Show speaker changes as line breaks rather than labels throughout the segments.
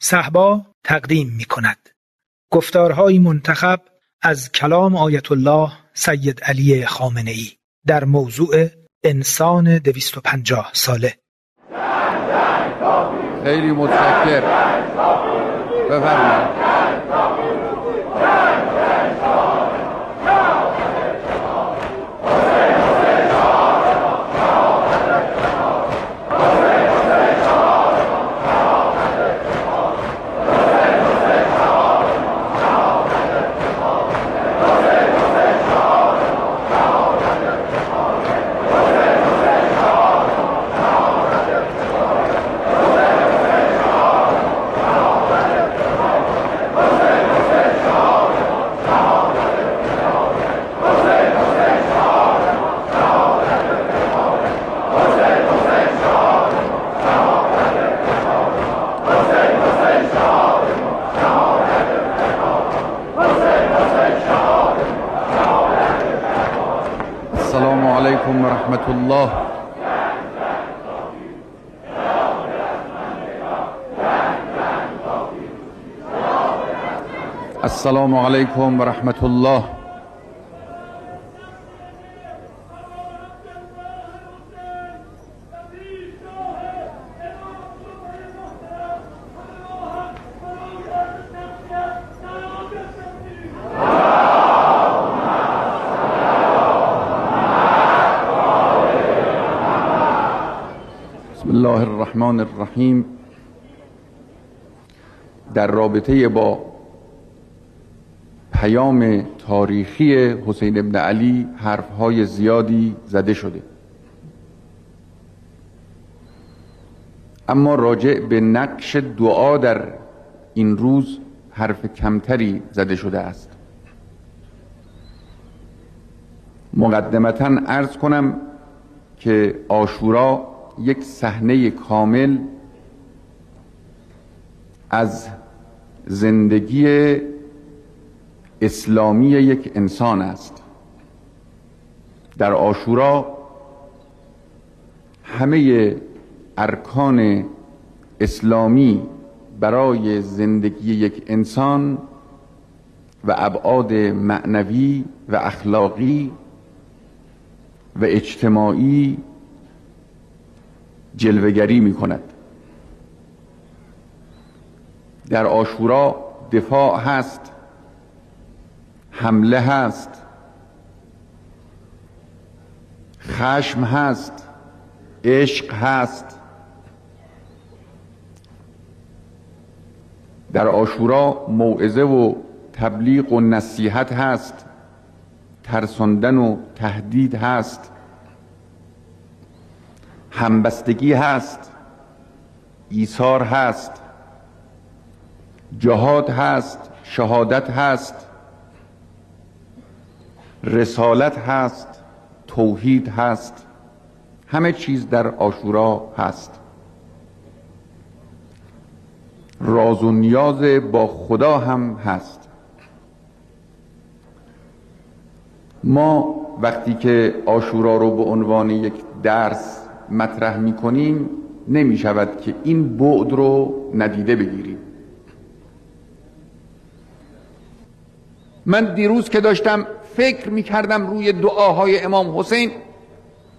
صهبا تقدیم می کند. گفتارهای منتخب از کلام آیت الله سید علی خامنه‌ای در موضوع انسان 250 ساله.
خیلی متشکرم. بفرمایید. السلام علیکم و رحمت الله. السلام علیکم و رحمت الله. بسم الله الرحمن الرحیم. در رابطه با پیام تاریخی حسین ابن علی حرفهای زیادی زده شده، اما راجع به نقش دعا در این روز حرف کمتری زده شده است. مقدمتاً عرض کنم که عاشورا یک صحنه کامل از زندگی اسلامی یک انسان است. در عاشورا همه ارکان اسلامی برای زندگی یک انسان و ابعاد معنوی و اخلاقی و اجتماعی جلوه‌گری می کند. در عاشورا دفاع هست، حمله هست، خشم هست، عشق هست. در عاشورا موعظه و تبلیغ و نصیحت هست، ترساندن و تهدید هست، همبستگی هست، ایثار هست، جهاد هست، شهادت هست، رسالت هست، توحید هست. همه چیز در عاشورا هست. راز و نیاز با خدا هم هست. ما وقتی که عاشورا رو به عنوان یک درس مطرح می کنیم، نمی شود که این بعد رو ندیده بگیریم. من دیروز که داشتم فکر می کردم روی دعاهای امام حسین،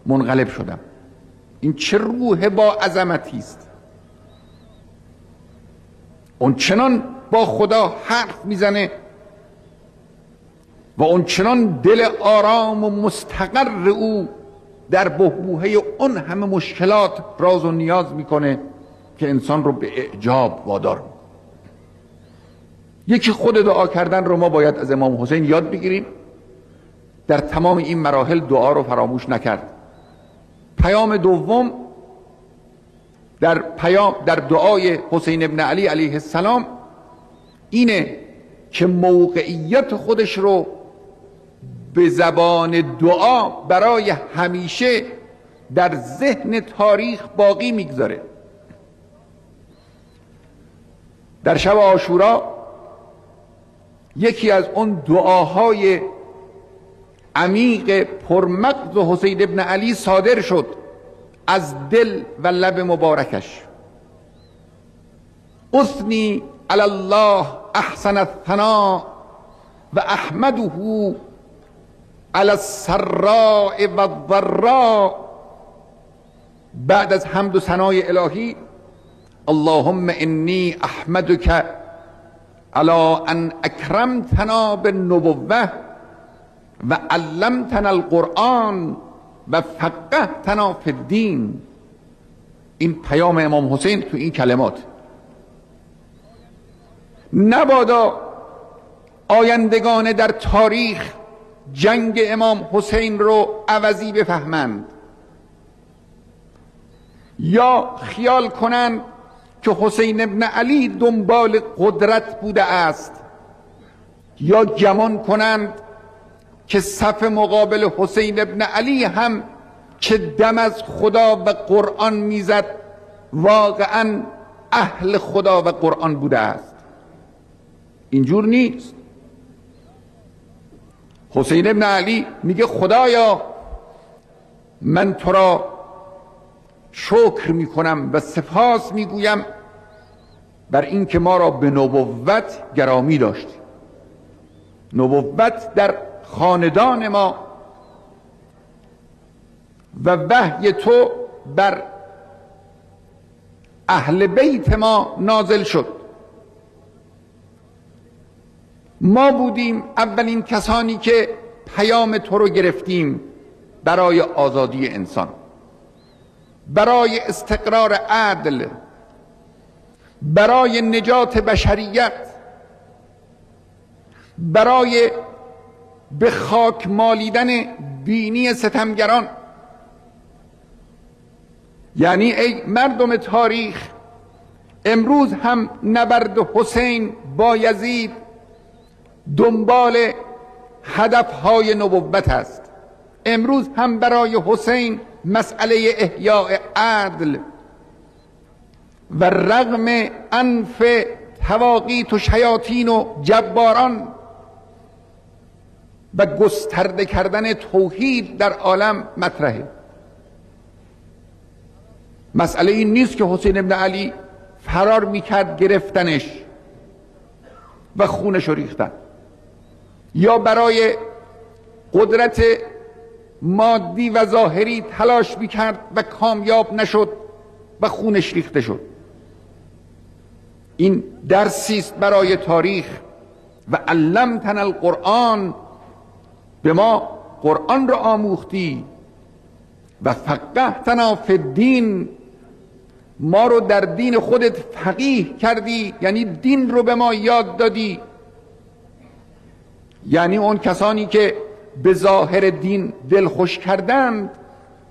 منقلب شدم. این چه روح با عظمتی است! اون چنان با خدا حرف میزنه و اون چنان دل آرام و مستقر او در بحبوحه اون همه مشکلات راز و نیاز میکنه که انسان رو به اعجاب وادار میکنه. یکی خود دعا کردن رو ما باید از امام حسین یاد بگیریم. در تمام این مراحل دعا رو فراموش نکرد. پیام دوم در دعای حسین ابن علی علیه السلام اینه که موقعیت خودش رو به زبان دعا برای همیشه در ذهن تاریخ باقی میگذاره. در شب عاشورا یکی از اون دعاهای عمیق پرمغز حسین ابن علی صادر شد از دل و لب مبارکش. اثنی علی الله احسن الثناء و احمده علی السراء و الضراء. بعد از حمد و ثنای الهی اللهم انی احمدک علی ان اکرمتنا بالنبوة و علمتنا القرآن و فقهتنا فی الدین. این پیام امام حسین تو این کلمات. نبادا آیندگان در تاریخ جنگ امام حسین رو عوضی بفهمند یا خیال کنند که حسین ابن علی دنبال قدرت بوده است، یا گمان کنند که صف مقابل حسین ابن علی هم که دم از خدا و قرآن میزد واقعا اهل خدا و قرآن بوده است. اینجور نیست. حسین ابن علی میگه خدایا من تو را شکر میکنم و سپاس میگویم بر اینکه ما را به نبوت گرامی داشتی. نبوت در خاندان ما و وحی تو بر اهل بیت ما نازل شد. ما بودیم اولین کسانی که پیام تو رو گرفتیم برای آزادی انسان، برای استقرار عدل، برای نجات بشریت، برای به خاک مالیدن بینی ستمگران. یعنی ای مردم تاریخ، امروز هم نبرد حسین با یزید دنبال هدفهای نبوت است. امروز هم برای حسین مسئله احیاء عدل و رغم انف تواقیت و شیاطین و جباران و گسترده کردن توحید در عالم مطرحه. مسئله این نیست که حسین ابن علی فرار میکرد گرفتنش و خونش رو ریختن، یا برای قدرت مادی و ظاهری تلاش میکرد و کامیاب نشد و خونش ریخته شد. این درسی است برای تاریخ. و علمتنا القرآن، به ما قرآن را آموختی، و فقهتنا فی الدین، ما رو در دین خودت فقیه کردی، یعنی دین رو به ما یاد دادی. یعنی اون کسانی که به ظاهر دین دلخوش کردند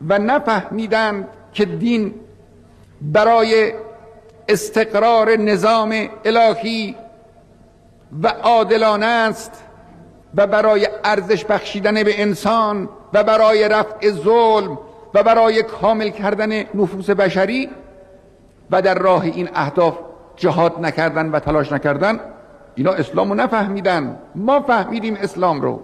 و نفهمیدند که دین برای استقرار نظام الهی و عادلانه است و برای ارزش بخشیدن به انسان و برای رفع ظلم و برای کامل کردن نفوس بشری و در راه این اهداف جهاد نکردن و تلاش نکردن، اینا اسلام رو نفهمیدن. ما فهمیدیم اسلام رو.